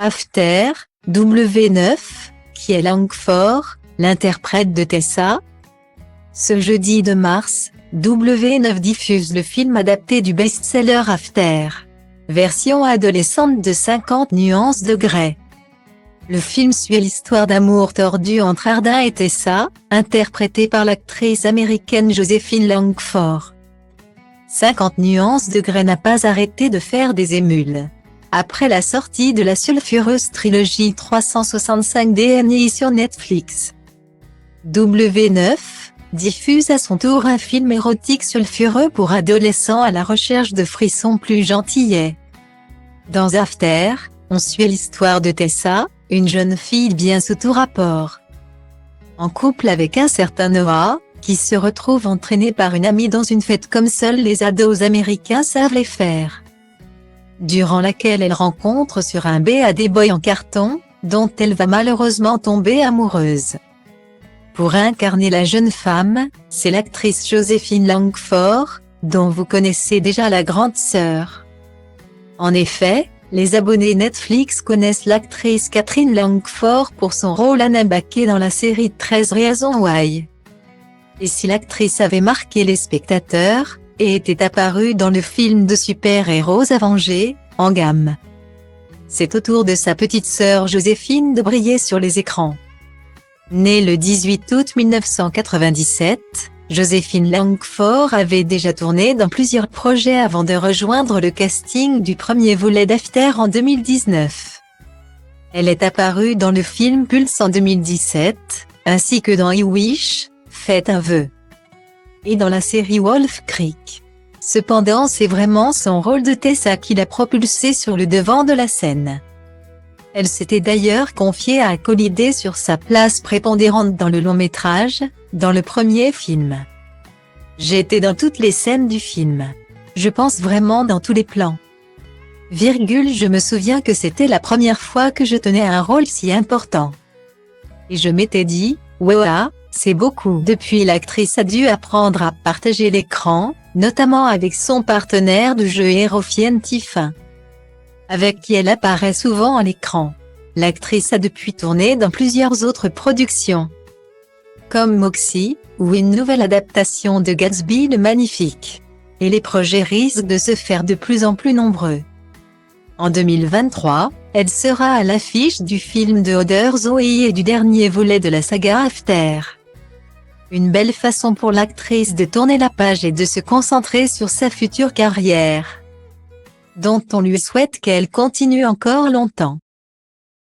After, W9, qui est Langford, l'interprète de Tessa. Ce jeudi 2 mars, W9 diffuse le film adapté du best-seller After. Version adolescente de 50 nuances de Grey. Le film suit l'histoire d'amour tordu entre Ardin et Tessa, interprétée par l'actrice américaine Joséphine Langford. 50 nuances de Grey n'a pas arrêté de faire des émules. Après la sortie de la sulfureuse trilogie 365 DNI sur Netflix, W9 diffuse à son tour un film érotique sulfureux pour adolescents à la recherche de frissons plus gentillets. Dans After, on suit l'histoire de Tessa, une jeune fille bien sous tout rapport. En couple avec un certain Noah, qui se retrouve entraîné par une amie dans une fête comme seuls les ados américains savent les faire. Durant laquelle elle rencontre sur un BAD boy en carton, dont elle va malheureusement tomber amoureuse. Pour incarner la jeune femme, c'est l'actrice Joséphine Langford, dont vous connaissez déjà la grande sœur. En effet, les abonnés Netflix connaissent l'actrice Catherine Langford pour son rôle Anna Baquet dans la série 13 Reasons Why. Et si l'actrice avait marqué les spectateurs, et était apparue dans le film de super-héros Avengers, en gamme. C'est au tour de sa petite sœur Joséphine de briller sur les écrans. Née le 18 août 1997, Joséphine Langford avait déjà tourné dans plusieurs projets avant de rejoindre le casting du premier volet d'After en 2019. Elle est apparue dans le film Pulse en 2017, ainsi que dans I Wish, Faites un vœu. Et dans la série Wolf Creek. Cependant, c'est vraiment son rôle de Tessa qui l'a propulsée sur le devant de la scène. Elle s'était d'ailleurs confiée à Hallyday sur sa place prépondérante dans le long métrage, dans le premier film. J'étais dans toutes les scènes du film. Je pense vraiment dans tous les plans. Je me souviens que c'était la première fois que je tenais un rôle si important. Et je m'étais dit, ouah, c'est beaucoup. Depuis, l'actrice a dû apprendre à partager l'écran, notamment avec son partenaire de jeu Hérofienne Tiffin, avec qui elle apparaît souvent à l'écran. L'actrice a depuis tourné dans plusieurs autres productions, comme Moxie, ou une nouvelle adaptation de Gatsby le Magnifique. Et les projets risquent de se faire de plus en plus nombreux. En 2023, elle sera à l'affiche du film de Oder Zoe et du dernier volet de la saga After. Une belle façon pour l'actrice de tourner la page et de se concentrer sur sa future carrière, dont on lui souhaite qu'elle continue encore longtemps.